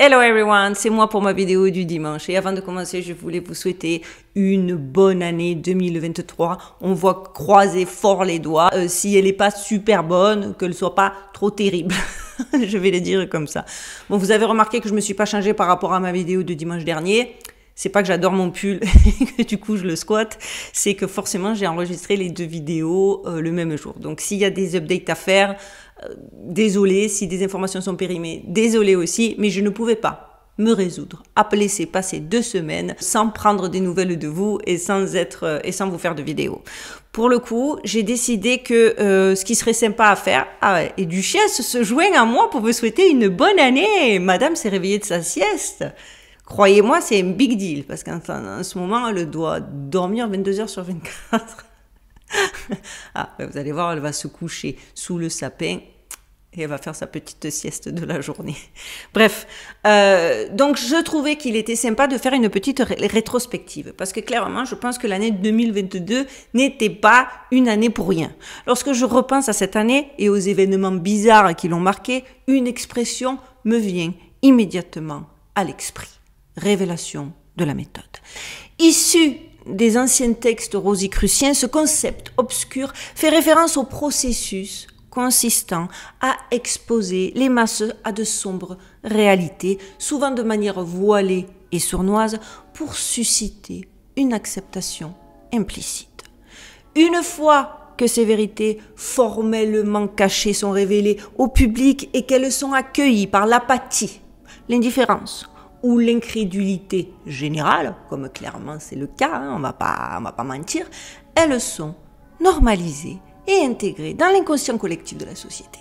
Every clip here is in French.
Hello everyone, c'est moi pour ma vidéo du dimanche et avant de commencer, je voulais vous souhaiter une bonne année 2023. On va croiser fort les doigts. Si elle n'est pas super bonne, qu'elle soit pas trop terrible. Je vais le dire comme ça. Bon, vous avez remarqué que je me suis pas changée par rapport à ma vidéo de dimanche dernier. C'est pas que j'adore mon pull et que du coup je le squatte, c'est que forcément j'ai enregistré les deux vidéos le même jour. Donc s'il y a des updates à faire, désolé, si des informations sont périmées, désolé aussi, mais je ne pouvais pas me résoudre à laisser passer 2 semaines sans prendre des nouvelles de vous et sans vous faire de vidéos. Pour le coup, j'ai décidé que ce qui serait sympa à faire, et Duchesse se joint à moi pour vous souhaiter une bonne année. Madame s'est réveillée de sa sieste. Croyez-moi, c'est un big deal, parce qu'en ce moment, elle doit dormir 22 heures sur 24. Vous allez voir, elle va se coucher sous le sapin et elle va faire sa petite sieste de la journée. Bref, donc je trouvais qu'il était sympa de faire une petite rétrospective, parce que clairement, je pense que l'année 2022 n'était pas une année pour rien. Lorsque je repense à cette année et aux événements bizarres qui l'ont marquée, une expression me vient immédiatement à l'esprit. Révélation de la méthode. Issu des anciens textes rosicruciens, ce concept obscur fait référence au processus consistant à exposer les masses à de sombres réalités, souvent de manière voilée et sournoise, pour susciter une acceptation implicite. Une fois que ces vérités formellement cachées sont révélées au public et qu'elles sont accueillies par l'apathie, l'indifférence, ou l'incrédulité générale, comme clairement c'est le cas, on va pas mentir, elles sont normalisées et intégrées dans l'inconscient collectif de la société.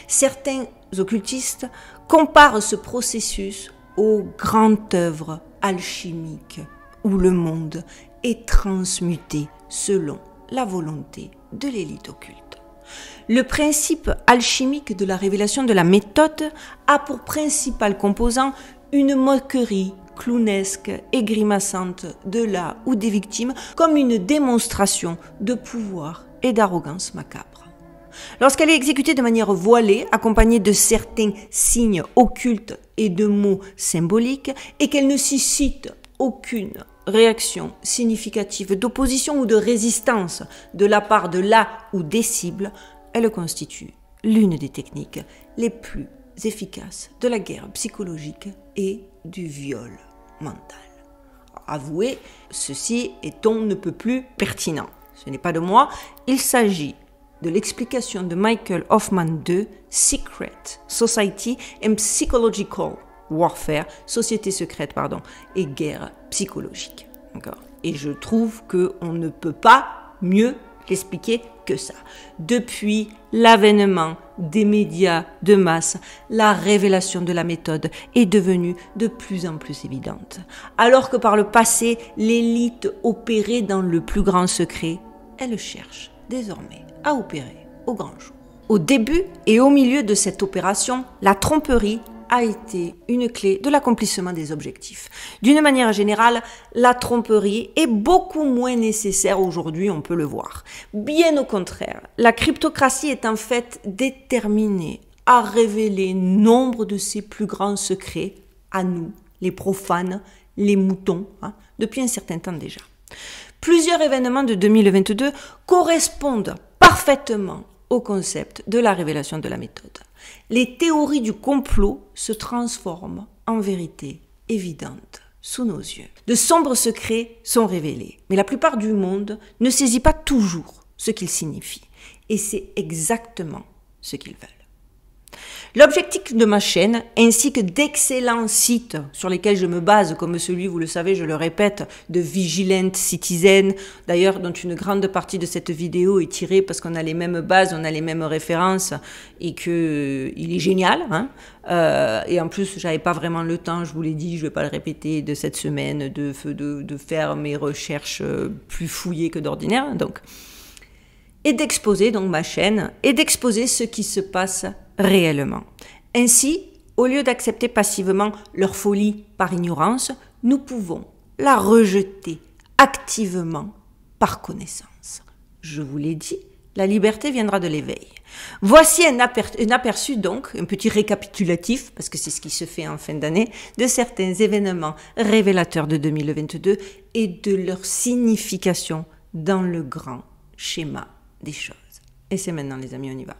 Certains occultistes comparent ce processus aux grandes œuvres alchimiques où le monde est transmuté selon la volonté de l'élite occulte. Le principe alchimique de la révélation de la méthode a pour principal composant une moquerie clownesque et grimaçante de la ou des victimes comme une démonstration de pouvoir et d'arrogance macabre. Lorsqu'elle est exécutée de manière voilée, accompagnée de certains signes occultes et de mots symboliques, et qu'elle ne suscite aucune réaction significative d'opposition ou de résistance de la part de la ou des cibles, elle constitue l'une des techniques les plus efficaces de la guerre psychologique et du viol mental. Avouez, ceci est on ne peut plus pertinent. Ce n'est pas de moi, il s'agit de l'explication de Michael Hoffman de Secret Society and Psychological Warfare, société secrète, et guerre psychologique. Et je trouve qu'on ne peut pas mieux l'expliquer que ça. Depuis l'avènement des médias de masse, la révélation de la méthode est devenue de plus en plus évidente. Alors que par le passé, l'élite opérait dans le plus grand secret, elle cherche désormais à opérer au grand jour. Au début et au milieu de cette opération, la tromperie a été une clé de l'accomplissement des objectifs. D'une manière générale, la tromperie est beaucoup moins nécessaire aujourd'hui, on peut le voir. Bien au contraire, la cryptocratie est en fait déterminée à révéler nombre de ses plus grands secrets à nous, les profanes, les moutons, depuis un certain temps déjà. Plusieurs événements de 2022 correspondent parfaitement au concept de la révélation de la méthode. Les théories du complot se transforment en vérité évidente sous nos yeux. De sombres secrets sont révélés, mais la plupart du monde ne saisit pas toujours ce qu'ils signifient. Et c'est exactement ce qu'ils veulent. L'objectif de ma chaîne, ainsi que d'excellents sites sur lesquels je me base, comme celui, vous le savez, je le répète, de Vigilant Citizen, d'ailleurs dont une grande partie de cette vidéo est tirée parce qu'on a les mêmes bases, on a les mêmes références et qu'il est génial. Et en plus, j'avais pas vraiment le temps, je vous l'ai dit, je vais pas le répéter, de cette semaine, de faire mes recherches plus fouillées que d'ordinaire. Et d'exposer donc ma chaîne et d'exposer ce qui se passe réellement. Ainsi, au lieu d'accepter passivement leur folie par ignorance, nous pouvons la rejeter activement par connaissance. Je vous l'ai dit, La liberté viendra de l'éveil. Voici un aperçu donc, un petit récapitulatif, parce que c'est ce qui se fait en fin d'année, de certains événements révélateurs de 2022 et de leur signification dans le grand schéma des choses. Et c'est maintenant les amis, on y va.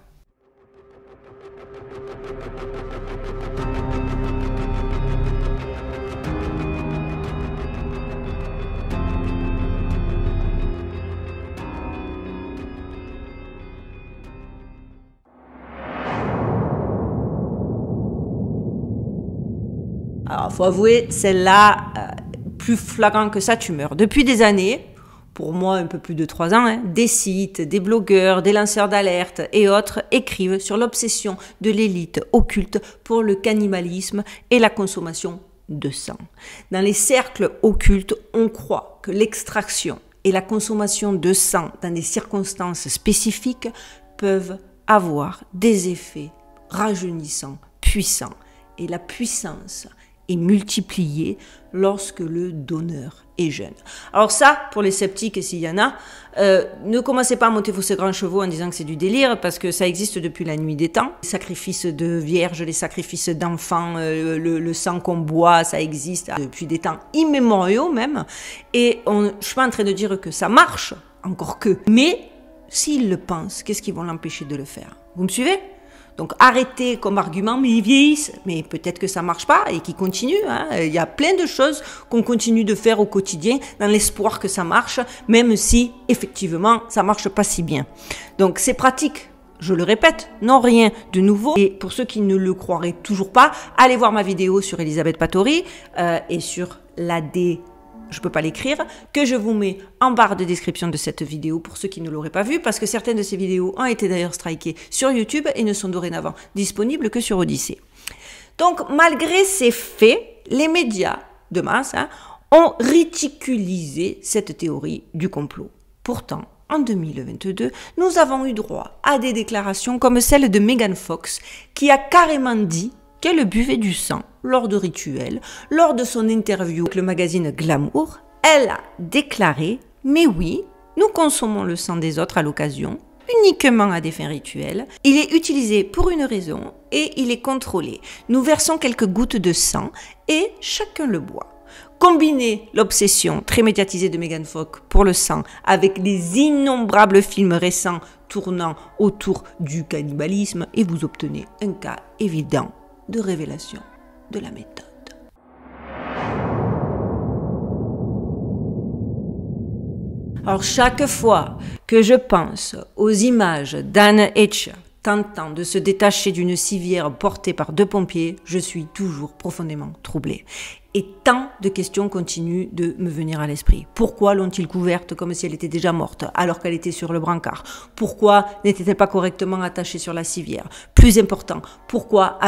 Alors, faut avouer, celle-là, plus flagrant que ça, tu meurs. Depuis des années, pour moi un peu plus de 3 ans, des sites, des blogueurs, des lanceurs d'alerte et autres écrivent sur l'obsession de l'élite occulte pour le cannibalisme et la consommation de sang. Dans les cercles occultes, on croit que l'extraction et la consommation de sang dans des circonstances spécifiques peuvent avoir des effets rajeunissants, puissants. Et la puissance est multipliée lorsque le donneur est jeune. Alors ça, pour les sceptiques, s'il y en a, ne commencez pas à monter vos grands chevaux en disant que c'est du délire, parce que ça existe depuis la nuit des temps. Les sacrifices de vierges, les sacrifices d'enfants, le sang qu'on boit, ça existe depuis des temps immémoriaux même. Et je suis pas en train de dire que ça marche, encore que. Mais s'ils le pensent, qu'est-ce qui vont l'empêcher de le faire? Vous me suivez? Donc arrêtez comme argument, mais ils vieillissent, mais peut-être que ça marche pas et qu'ils continuent. Il y a plein de choses qu'on continue de faire au quotidien dans l'espoir que ça marche, même si effectivement ça marche pas si bien. Donc ces pratiques, je le répète, n'ont rien de nouveau. Et pour ceux qui ne le croiraient toujours pas, allez voir ma vidéo sur Elisabeth Pathory et sur l'AD. Je peux pas l'écrire, que je vous mets en barre de description de cette vidéo pour ceux qui ne l'auraient pas vu, parce que certaines de ces vidéos ont été d'ailleurs strikées sur YouTube et ne sont dorénavant disponibles que sur Odyssée. Donc, malgré ces faits, les médias de masse ont ridiculisé cette théorie du complot. Pourtant, en 2022, nous avons eu droit à des déclarations comme celle de Megan Fox, qui a carrément dit qu'elle buvait du sang lors de rituels. Lors de son interview avec le magazine Glamour, elle a déclaré « Mais oui, nous consommons le sang des autres à l'occasion, uniquement à des fins rituelles. Il est utilisé pour une raison et il est contrôlé. Nous versons quelques gouttes de sang et chacun le boit. » Combinez l'obsession très médiatisée de Megan Fox pour le sang avec les innombrables films récents tournant autour du cannibalisme et vous obtenez un cas évident de révélation de la méthode. Alors chaque fois que je pense aux images d'Anne Heche tentant de se détacher d'une civière portée par 2 pompiers, je suis toujours profondément troublée. Et tant de questions continuent de me venir à l'esprit. Pourquoi l'ont-ils couverte comme si elle était déjà morte, alors qu'elle était sur le brancard? Pourquoi n'était-elle pas correctement attachée sur la civière? Plus important, pourquoi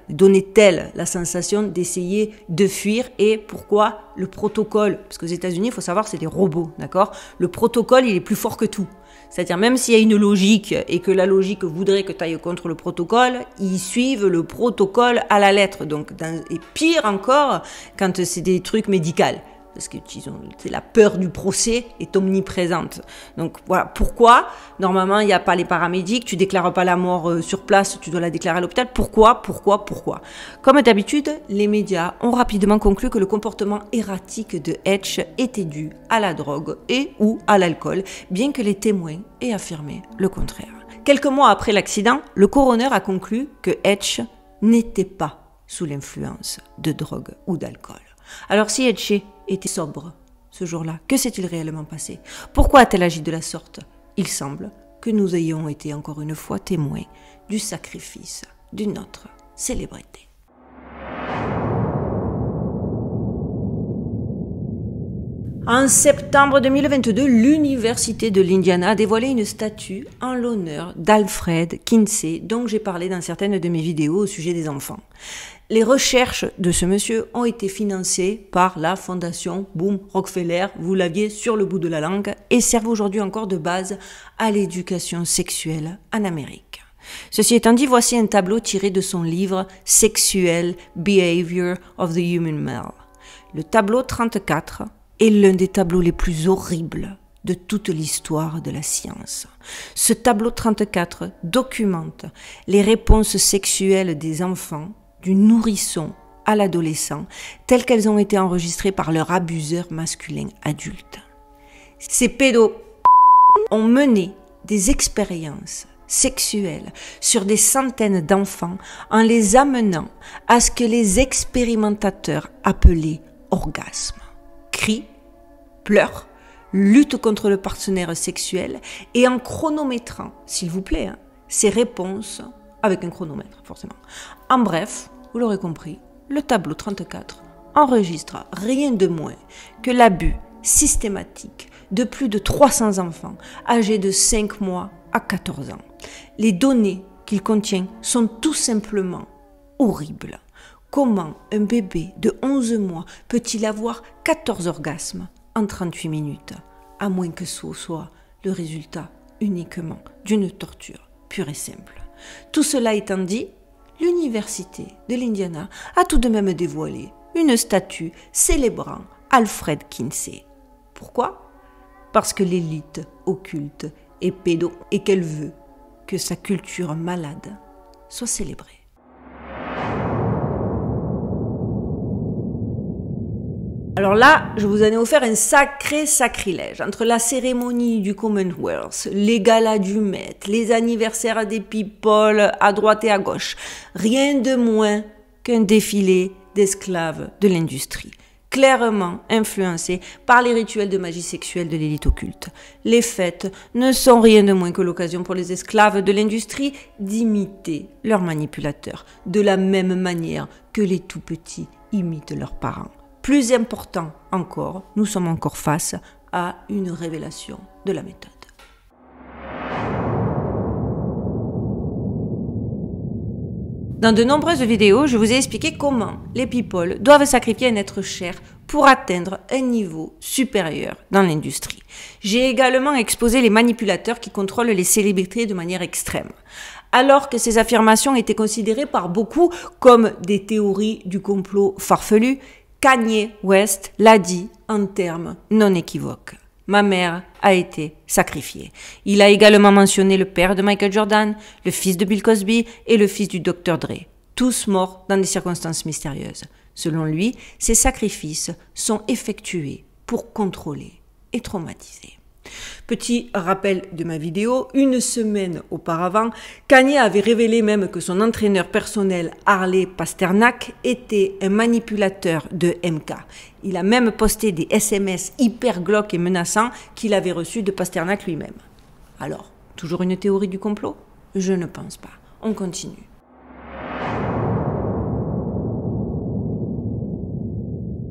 donnait-elle la sensation d'essayer de fuir? Et pourquoi le protocole, parce qu'aux États-Unis, il faut savoir, c'est des robots, d'accord? Le protocole, il est plus fort que tout. C'est-à-dire, même s'il y a une logique et que la logique voudrait que tu ailles contre le protocole, ils suivent le protocole à la lettre. Donc, et pire encore, quand c'est des trucs médicaux. Parce que la peur du procès est omniprésente. Donc voilà, pourquoi normalement il n'y a pas les paramédics, tu déclares pas la mort sur place, tu dois la déclarer à l'hôpital. Pourquoi? Comme d'habitude, les médias ont rapidement conclu que le comportement erratique de Heche était dû à la drogue et ou à l'alcool, bien que les témoins aient affirmé le contraire. Quelques mois après l'accident, le coroner a conclu que Heche n'était pas sous l'influence de drogue ou d'alcool. Alors si Heche était sobre ce jour-là, que s'est-il réellement passé? Pourquoi a-t-elle agi de la sorte? Il semble que nous ayons été encore une fois témoins du sacrifice d'une autre célébrité. En septembre 2022, l'Université de l'Indiana a dévoilé une statue en l'honneur d'Alfred Kinsey, dont j'ai parlé dans certaines de mes vidéos au sujet des enfants. Les recherches de ce monsieur ont été financées par la fondation Boom Rockefeller, vous l'aviez sur le bout de la langue, et servent aujourd'hui encore de base à l'éducation sexuelle en Amérique. Ceci étant dit, voici un tableau tiré de son livre « Sexual Behavior of the Human Male ». Le tableau 34 est l'un des tableaux les plus horribles de toute l'histoire de la science. Ce tableau 34 documente les réponses sexuelles des enfants, du nourrisson à l'adolescent, telles qu'elles ont été enregistrées par leur abuseur masculin adulte. Ces pédos ont mené des expériences sexuelles sur des centaines d'enfants en les amenant à ce que les expérimentateurs appelaient orgasme. Cris, pleurs, lutte contre le partenaire sexuel et en chronométrant, s'il vous plaît, ces réponses avec un chronomètre forcément. En bref, vous l'aurez compris, le tableau 34 enregistre rien de moins que l'abus systématique de plus de 300 enfants âgés de 5 mois à 14 ans. Les données qu'il contient sont tout simplement horribles. Comment un bébé de 11 mois peut-il avoir 14 orgasmes en 38 minutes, à moins que ce soit le résultat uniquement d'une torture pure et simple. Tout cela étant dit, l'université de l'Indiana a tout de même dévoilé une statue célébrant Alfred Kinsey. Pourquoi ? Parce que l'élite occulte est pédo et qu'elle veut que sa culture malade soit célébrée. Alors là, je vous en ai offert un sacré sacrilège. Entre la cérémonie du Commonwealth, les galas du Met, les anniversaires des people à droite et à gauche, rien de moins qu'un défilé d'esclaves de l'industrie, clairement influencés par les rituels de magie sexuelle de l'élite occulte. Les fêtes ne sont rien de moins que l'occasion pour les esclaves de l'industrie d'imiter leurs manipulateurs, de la même manière que les tout-petits imitent leurs parents. Plus important encore, nous sommes encore face à une révélation de la méthode. Dans de nombreuses vidéos, je vous ai expliqué comment les people doivent sacrifier un être cher pour atteindre un niveau supérieur dans l'industrie. J'ai également exposé les manipulateurs qui contrôlent les célébrités de manière extrême. Alors que ces affirmations étaient considérées par beaucoup comme des théories du complot farfelues, Kanye West l'a dit en termes non équivoques. Ma mère a été sacrifiée. Il a également mentionné le père de Michael Jordan, le fils de Bill Cosby et le fils du Dr. Dre, tous morts dans des circonstances mystérieuses. Selon lui, ces sacrifices sont effectués pour contrôler et traumatiser. Petit rappel de ma vidéo, une semaine auparavant, Kanye avait révélé même que son entraîneur personnel Harley Pasternak était un manipulateur de MK. Il a même posté des SMS hyper glauques et menaçants qu'il avait reçus de Pasternak lui-même. Alors, toujours une théorie du complot? Je ne pense pas. On continue.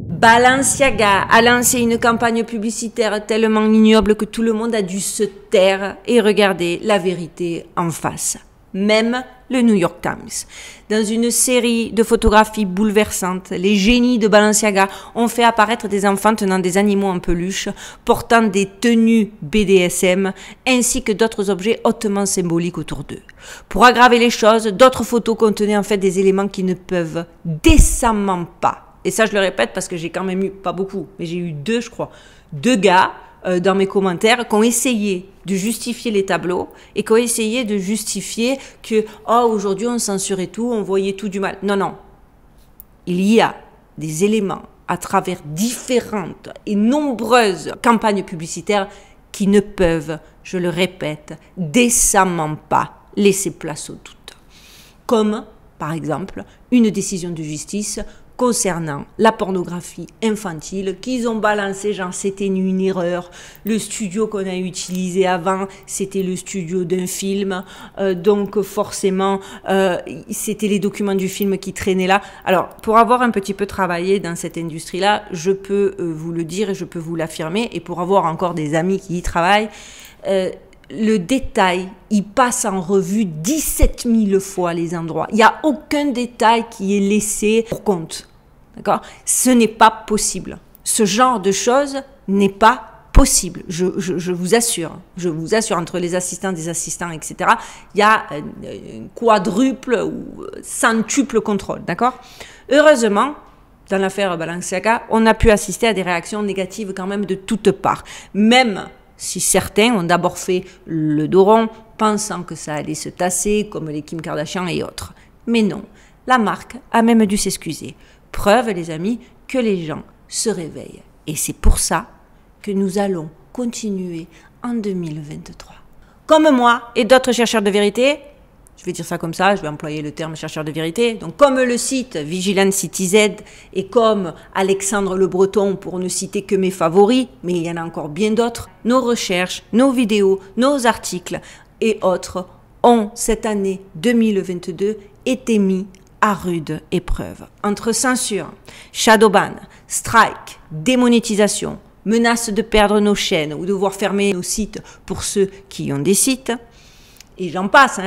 Balenciaga a lancé une campagne publicitaire tellement ignoble que tout le monde a dû se taire et regarder la vérité en face. Même le New York Times. Dans une série de photographies bouleversantes, les génies de Balenciaga ont fait apparaître des enfants tenant des animaux en peluche, portant des tenues BDSM, ainsi que d'autres objets hautement symboliques autour d'eux. Pour aggraver les choses, d'autres photos contenaient en fait des éléments qui ne peuvent décemment pas. Et ça, je le répète parce que j'ai quand même eu, pas beaucoup, mais j'ai eu deux gars dans mes commentaires qui ont essayé de justifier les tableaux et qui ont essayé de justifier que aujourd'hui on censurait tout, on voyait tout du mal. Non, non. Il y a des éléments à travers différentes et nombreuses campagnes publicitaires qui ne peuvent, je le répète, décemment pas laisser place au doute. Comme, par exemple, une décision de justice concernant la pornographie infantile qu'ils ont balancé, genre c'était une erreur, le studio qu'on a utilisé avant c'était le studio d'un film, donc forcément c'était les documents du film qui traînaient là. Alors pour avoir un petit peu travaillé dans cette industrie là, je peux vous le dire et je peux vous l'affirmer, et pour avoir encore des amis qui y travaillent, le détail, il passe en revue 17 000 fois les endroits. Il n'y a aucun détail qui est laissé pour compte. D'accord ? Ce n'est pas possible. Ce genre de choses n'est pas possible. Je vous assure. Je vous assure, entre les assistants, des assistants, etc., il y a un quadruple ou centuple contrôle. D'accord ? Heureusement, dans l'affaire Balenciaga, on a pu assister à des réactions négatives quand même de toutes parts. Même Si certains ont d'abord fait le dos rond, pensant que ça allait se tasser, comme les Kim Kardashian et autres. Mais non, la marque a même dû s'excuser. Preuve, les amis, que les gens se réveillent. Et c'est pour ça que nous allons continuer en 2023. Comme moi et d'autres chercheurs de vérité, je vais dire ça comme ça, je vais employer le terme chercheur de vérité, donc comme le site Vigilant City Z et comme Alexandre Le Breton, pour ne citer que mes favoris, mais il y en a encore bien d'autres, nos recherches, nos vidéos, nos articles et autres ont, cette année 2022, été mis à rude épreuve. Entre censure, shadowban, strike, démonétisation, menace de perdre nos chaînes ou devoir fermer nos sites pour ceux qui ont des sites, et j'en passe.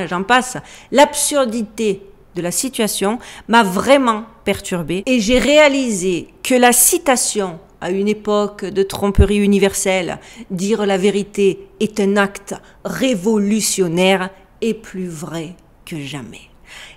L'absurdité de la situation m'a vraiment perturbée et j'ai réalisé que la citation à une époque de tromperie universelle, dire la vérité est un acte révolutionnaire, est plus vrai que jamais.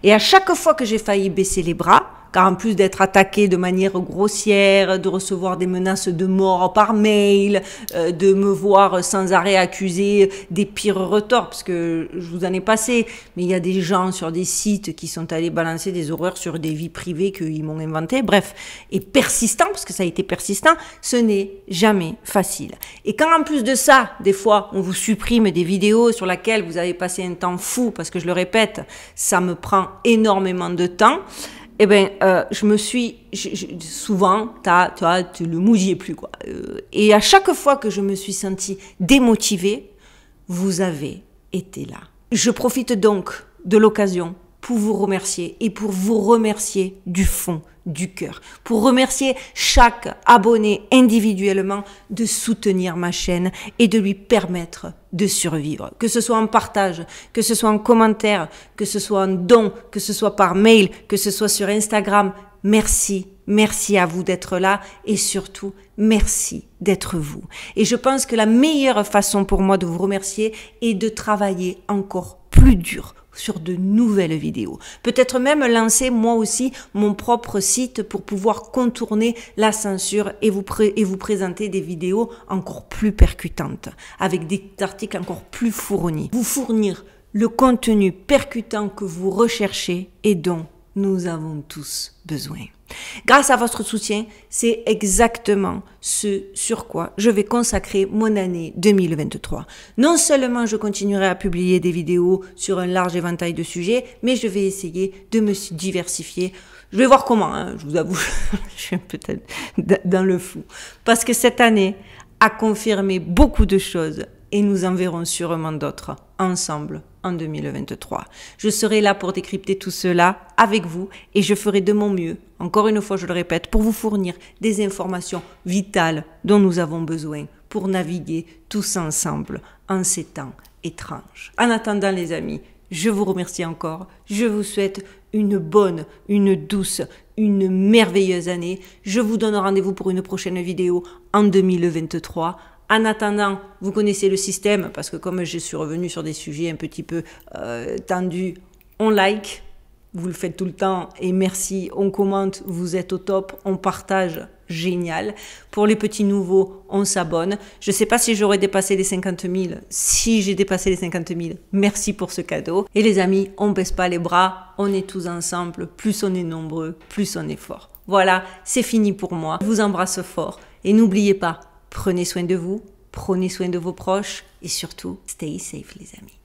Et à chaque fois que j'ai failli baisser les bras, car en plus d'être attaqué de manière grossière, de recevoir des menaces de mort par mail, de me voir sans arrêt accusé des pires retorts, parce que je vous en ai passé, mais il y a des gens sur des sites qui sont allés balancer des horreurs sur des vies privées qu'ils m'ont inventées, bref, et persistant, parce que ça a été persistant, ce n'est jamais facile. Et quand en plus de ça, des fois, on vous supprime des vidéos sur lesquelles vous avez passé un temps fou, parce que je le répète, ça me prend énormément de temps, eh bien, souvent, tu le mouillais plus, quoi. Et à chaque fois que je me suis sentie démotivée, vous avez été là. Je profite donc de l'occasion pour vous remercier et pour vous remercier du fond du cœur, pour remercier chaque abonné individuellement de soutenir ma chaîne et de lui permettre de survivre. Que ce soit en partage, que ce soit en commentaire, que ce soit en don, que ce soit par mail, que ce soit sur Instagram. Merci, merci à vous d'être là et surtout, merci d'être vous. Et je pense que la meilleure façon pour moi de vous remercier est de travailler encore plus dur sur de nouvelles vidéos. Peut-être même lancer moi aussi mon propre site pour pouvoir contourner la censure et vous présenter des vidéos encore plus percutantes, avec des articles encore plus fournis. Vous fournir le contenu percutant que vous recherchez et dont nous avons tous besoin. Grâce à votre soutien, c'est exactement ce sur quoi je vais consacrer mon année 2023. Non seulement je continuerai à publier des vidéos sur un large éventail de sujets, mais je vais essayer de me diversifier. Je vais voir comment, hein, je vous avoue, je suis peut-être dans le flou. Parce que cette année a confirmé beaucoup de choses et nous en verrons sûrement d'autres ensemble en 2023. Je serai là pour décrypter tout cela avec vous et je ferai de mon mieux, encore une fois je le répète, pour vous fournir des informations vitales dont nous avons besoin pour naviguer tous ensemble en ces temps étranges. En attendant les amis, je vous remercie encore, je vous souhaite une bonne, une douce, une merveilleuse année. Je vous donne rendez-vous pour une prochaine vidéo en 2023. En attendant, vous connaissez le système, parce que comme je suis revenue sur des sujets un petit peu tendus, on like, vous le faites tout le temps, et merci, on commente, vous êtes au top, on partage, génial. Pour les petits nouveaux, on s'abonne. Je ne sais pas si j'aurais dépassé les 50 000. Si j'ai dépassé les 50 000, merci pour ce cadeau. Et les amis, on ne baisse pas les bras, on est tous ensemble, plus on est nombreux, plus on est fort. Voilà, c'est fini pour moi. Je vous embrasse fort, et n'oubliez pas, prenez soin de vous, prenez soin de vos proches et surtout, stay safe les amis.